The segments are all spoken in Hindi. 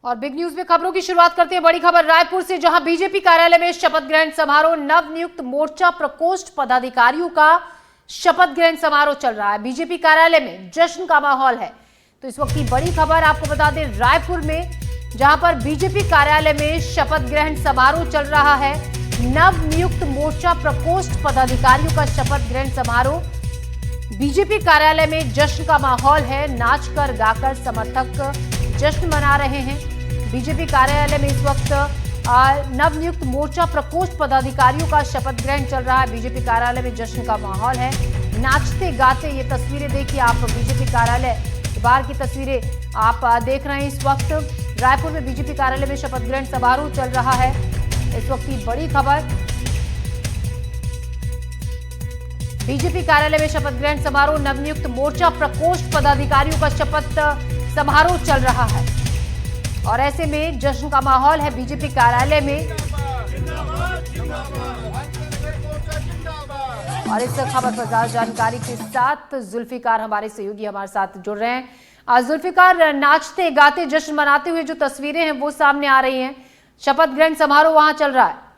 और बिग न्यूज में खबरों की शुरुआत करते हैं। बड़ी खबर रायपुर से, जहां बीजेपी कार्यालय में शपथ ग्रहण समारोह, नवनियुक्त मोर्चा प्रकोष्ठ पदाधिकारियों का शपथ ग्रहण समारोह चल रहा है। बीजेपी कार्यालय में जश्न का माहौल है। तो इस वक्त की बड़ी खबर आपको बता दें, रायपुर में जहां पर बीजेपी कार्यालय में शपथ ग्रहण समारोह चल रहा है, नवनियुक्त मोर्चा प्रकोष्ठ पदाधिकारियों का शपथ ग्रहण समारोह। बीजेपी कार्यालय में जश्न का माहौल है। नाचकर गाकर समर्थक जश्न मना रहे हैं। बीजेपी कार्यालय में इस वक्त नवनियुक्त मोर्चा प्रकोष्ठ पदाधिकारियों का शपथ ग्रहण चल रहा है। बीजेपी कार्यालय में जश्न का माहौल है। नाचते गाते ये तस्वीरें देखिए आप, बीजेपी कार्यालय बाहर की तस्वीरें आप देख रहे हैं। इस वक्त रायपुर में बीजेपी कार्यालय में शपथ ग्रहण समारोह चल रहा है। इस वक्त की बड़ी खबर, बीजेपी कार्यालय में शपथ ग्रहण समारोह, नवनियुक्त मोर्चा प्रकोष्ठ पदाधिकारियों का शपथ समारोह चल रहा है और ऐसे में जश्न का माहौल है बीजेपी कार्यालय में। और इस खबर पर ज्यादा जानकारी के साथ जुल्फिकार हमारे सहयोगी हमारे साथ जुड़ रहे हैं। जुल्फिकार, नाचते गाते जश्न मनाते हुए जो तस्वीरें हैं वो सामने आ रही हैं। शपथ ग्रहण समारोह वहां चल रहा है।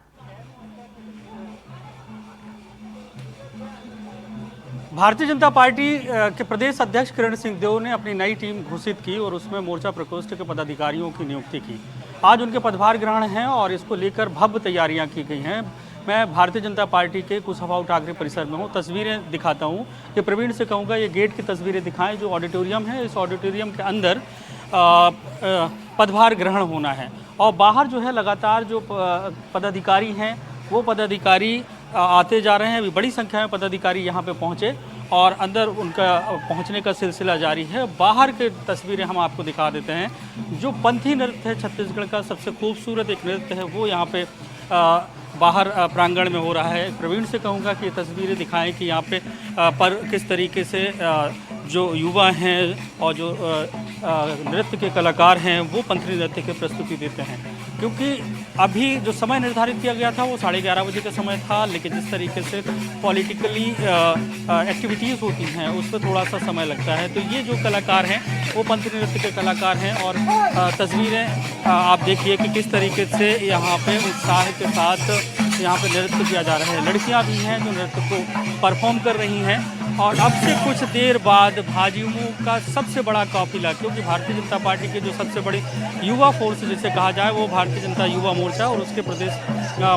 भारतीय जनता पार्टी के प्रदेश अध्यक्ष किरण सिंहदेव ने अपनी नई टीम घोषित की और उसमें मोर्चा प्रकोष्ठ के पदाधिकारियों की नियुक्ति की। आज उनके पदभार ग्रहण है और इसको लेकर भव्य तैयारियां की गई हैं। मैं भारतीय जनता पार्टी के कुशवाहा ठाकरे परिसर में हूं। तस्वीरें दिखाता हूं। ये प्रवीण से कहूँगा ये गेट की तस्वीरें दिखाएं, जो ऑडिटोरियम है। इस ऑडिटोरियम के अंदर पदभार ग्रहण होना है और बाहर जो है लगातार जो पदाधिकारी हैं वो पदाधिकारी आते जा रहे हैं। अभी बड़ी संख्या में पदाधिकारी यहाँ पे पहुँचे और अंदर उनका पहुँचने का सिलसिला जारी है। बाहर के तस्वीरें हम आपको दिखा देते हैं। जो पंथी नृत्य है, छत्तीसगढ़ का सबसे खूबसूरत एक नृत्य है, वो यहाँ पे बाहर प्रांगण में हो रहा है। प्रवीण से कहूँगा कि ये तस्वीरें दिखाएं कि यहाँ पे पर किस तरीके से जो युवा हैं और जो नृत्य के कलाकार हैं वो पंथी नृत्य की प्रस्तुति देते हैं। क्योंकि अभी जो समय निर्धारित किया गया था वो 11:30 बजे का समय था, लेकिन जिस तरीके से पॉलिटिकली एक्टिविटीज़ होती हैं उस पर थोड़ा सा समय लगता है। तो ये जो कलाकार हैं वो पंथी नृत्य के कलाकार हैं और तस्वीरें आप देखिए कि किस तरीके से यहाँ पे उत्साह के साथ यहाँ पे नृत्य किया जा रहा है। लड़कियाँ भी हैं जो नृत्य को परफॉर्म कर रही हैं और अब से कुछ देर बाद भाजयुमो का सबसे बड़ा काफिला, क्योंकि भारतीय जनता पार्टी के जो सबसे बड़ी युवा फोर्स जिसे कहा जाए वो भारतीय जनता युवा मोर्चा और उसके प्रदेश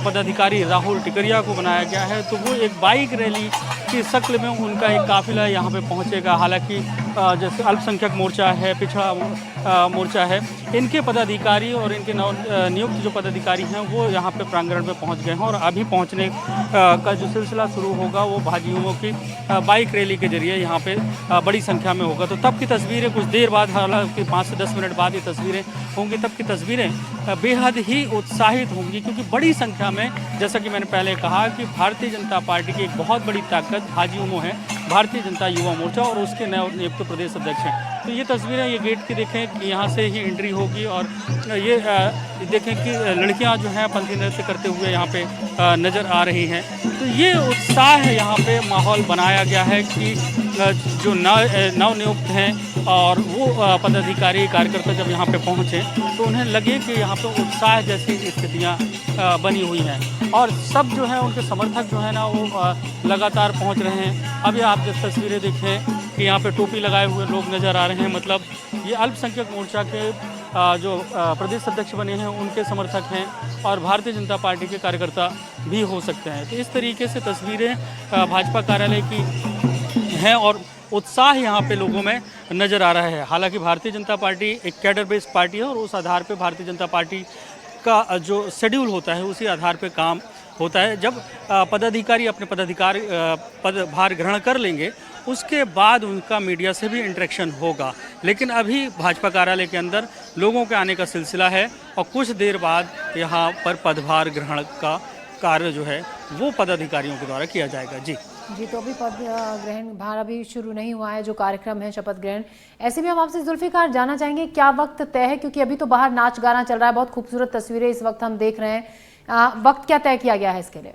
पदाधिकारी राहुल टिकरिया को बनाया गया है। तो वो एक बाइक रैली की शक्ल में उनका एक काफिला यहाँ पे पहुँचेगा। हालांकि जैसे अल्पसंख्यक मोर्चा है, पिछड़ा मोर्चा है, इनके पदाधिकारी और इनके नियुक्त जो पदाधिकारी हैं वो यहाँ पे प्रांगण में पहुँच गए हैं और अभी पहुँचने का जो सिलसिला शुरू होगा वो भाजयुमो की बाइक रैली के जरिए यहाँ पे बड़ी संख्या में होगा। तो तब की तस्वीरें कुछ देर बाद, हालांकि 5 से 10 मिनट बाद ये तस्वीरें होंगी, तब की तस्वीरें बेहद ही उत्साहित होंगी, क्योंकि बड़ी संख्या में, जैसा कि मैंने पहले कहा कि भारतीय जनता पार्टी की एक बहुत बड़ी ताकत भाजयुमो है, भारतीय जनता युवा मोर्चा और उसके नए नियुक्त प्रदेश अध्यक्ष हैं। तो ये तस्वीरें, ये गेट की देखें कि यहाँ से ही एंट्री होगी और ये देखें कि लड़कियाँ जो हैं पंथी नृत्य करते हुए यहाँ पे नज़र आ रही हैं। तो ये उत्साह यहाँ पे माहौल बनाया गया है कि जो नवनियुक्त हैं और वो पदाधिकारी कार्यकर्ता जब यहाँ पे पहुँचे तो उन्हें लगे कि यहाँ पे उत्साह जैसी स्थितियाँ बनी हुई हैं और सब जो है उनके समर्थक जो है ना वो लगातार पहुँच रहे हैं। अभी आप जब तस्वीरें देखें कि यहाँ पे टोपी लगाए हुए लोग नज़र आ रहे हैं, मतलब ये अल्पसंख्यक मोर्चा के जो प्रदेश अध्यक्ष बने हैं उनके समर्थक हैं और भारतीय जनता पार्टी के कार्यकर्ता भी हो सकते हैं। तो इस तरीके से तस्वीरें भाजपा कार्यालय की हैं और उत्साह यहाँ पे लोगों में नज़र आ रहा है। हालांकि भारतीय जनता पार्टी एक कैडर बेस्ड पार्टी है और उस आधार पे भारतीय जनता पार्टी का जो शेड्यूल होता है उसी आधार पे काम होता है। जब पदाधिकारी अपने पदभार ग्रहण कर लेंगे उसके बाद उनका मीडिया से भी इंटरेक्शन होगा, लेकिन अभी भाजपा कार्यालय के अंदर लोगों के आने का सिलसिला है और कुछ देर बाद यहाँ पर पदभार ग्रहण का कार्य जो है वो पदाधिकारियों के द्वारा किया जाएगा। जी, तो अभी पद ग्रहण भार अभी शुरू नहीं हुआ है, जो कार्यक्रम है शपथ ग्रहण। ऐसे में हम आपसे जुल्फिकार जानना चाहेंगे क्या वक्त तय है, क्योंकि अभी तो बाहर नाच गाना चल रहा है, बहुत खूबसूरत तस्वीरें इस वक्त हम देख रहे हैं। वक्त क्या तय किया गया है इसके लिए?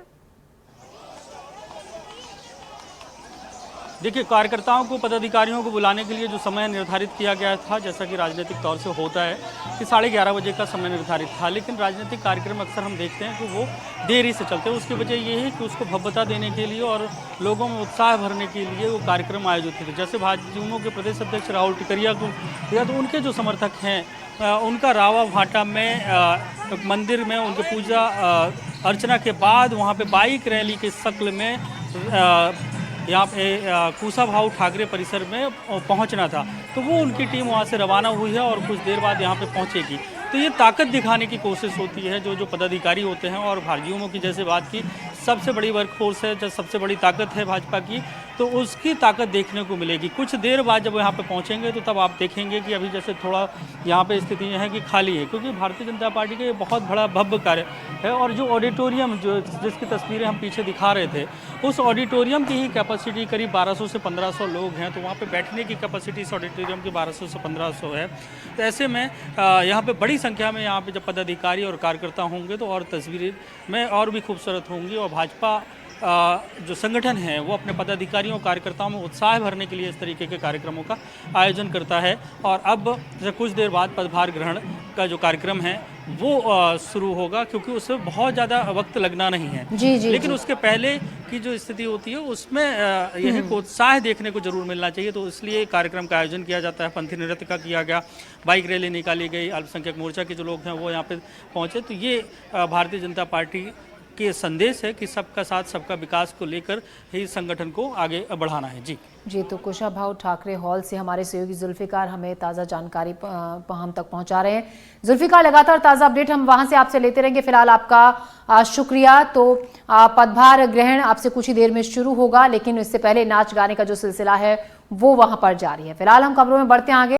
देखिए, कार्यकर्ताओं को, पदाधिकारियों को बुलाने के लिए जो समय निर्धारित किया गया था, जैसा कि राजनीतिक तौर से होता है कि 11:30 बजे का समय निर्धारित था, लेकिन राजनीतिक कार्यक्रम अक्सर हम देखते हैं कि वो देरी से चलते हैं। उसकी वजह ये है कि उसको भव्यता देने के लिए और लोगों में उत्साह भरने के लिए वो कार्यक्रम आयोजित थे। जैसे भाजपा के प्रदेश अध्यक्ष राहुल टिकरिया को या तो उनके जो समर्थक हैं, उनका रावा भाटा में मंदिर में उनके पूजा अर्चना के बाद वहाँ पे बाइक रैली के शक्ल में यहाँ पे कुशाभाऊ ठाकरे परिसर में पहुँचना था। तो वो उनकी टीम वहाँ से रवाना हुई है और कुछ देर बाद यहाँ पे पहुँचेगी। तो ये ताकत दिखाने की कोशिश होती है जो पदाधिकारी होते हैं। और भाजयुमो की जैसे बात की, सबसे बड़ी वर्कफोर्स है, जो सबसे बड़ी ताकत है भाजपा की, तो उसकी ताकत देखने को मिलेगी। कुछ देर बाद जब यहाँ पे पहुँचेंगे तो तब आप देखेंगे कि अभी जैसे थोड़ा यहाँ पे स्थिति है कि खाली है, क्योंकि भारतीय जनता पार्टी का ये बहुत बड़ा भव्य कार्य है। और जो ऑडिटोरियम जिसकी तस्वीरें हम पीछे दिखा रहे थे, उस ऑडिटोरियम की ही कैपेसिटी करीब 1200 से 1500 लोग हैं। तो वहाँ पे बैठने की कैपेसिटी इस ऑडिटोरियम की 1200 से 1500 है। तो ऐसे में यहाँ पे बड़ी संख्या में यहाँ पे जब पदाधिकारी और कार्यकर्ता होंगे तो और तस्वीरें में और भी खूबसूरत होंगी। और भाजपा जो संगठन है वो अपने पदाधिकारियों और कार्यकर्ताओं में उत्साह भरने के लिए इस तरीके के कार्यक्रमों का आयोजन करता है। और अब कुछ देर बाद पदभार ग्रहण का जो कार्यक्रम है वो शुरू होगा, क्योंकि उसमें बहुत ज़्यादा वक्त लगना नहीं है। लेकिन उसके पहले की जो स्थिति होती है उसमें यह को उत्साह देखने को जरूर मिलना चाहिए। तो इसलिए कार्यक्रम का आयोजन किया जाता है। पंथी नृत्य का किया गया, बाइक रैली निकाली गई, अल्पसंख्यक मोर्चा के जो लोग हैं वो यहाँ पे पहुँचे। तो ये भारतीय जनता पार्टी के संदेश है कि सबका साथ सबका विकास को लेकर ही संगठन को आगे बढ़ाना है। जी, तो कुशाभाऊ ठाकरे हॉल से हमारे सहयोगी जुल्फिकार हमें ताज़ा जानकारी हम तक पहुंचा रहे हैं। जुल्फिकार, लगातार ताज़ा अपडेट हम वहां से आपसे लेते रहेंगे। फिलहाल आपका शुक्रिया। तो पदभार ग्रहण आपसे कुछ ही देर में शुरू होगा, लेकिन इससे पहले नाच गाने का जो सिलसिला है वो वहां पर जारी है। फिलहाल हम खबरों में बढ़ते हैं आगे।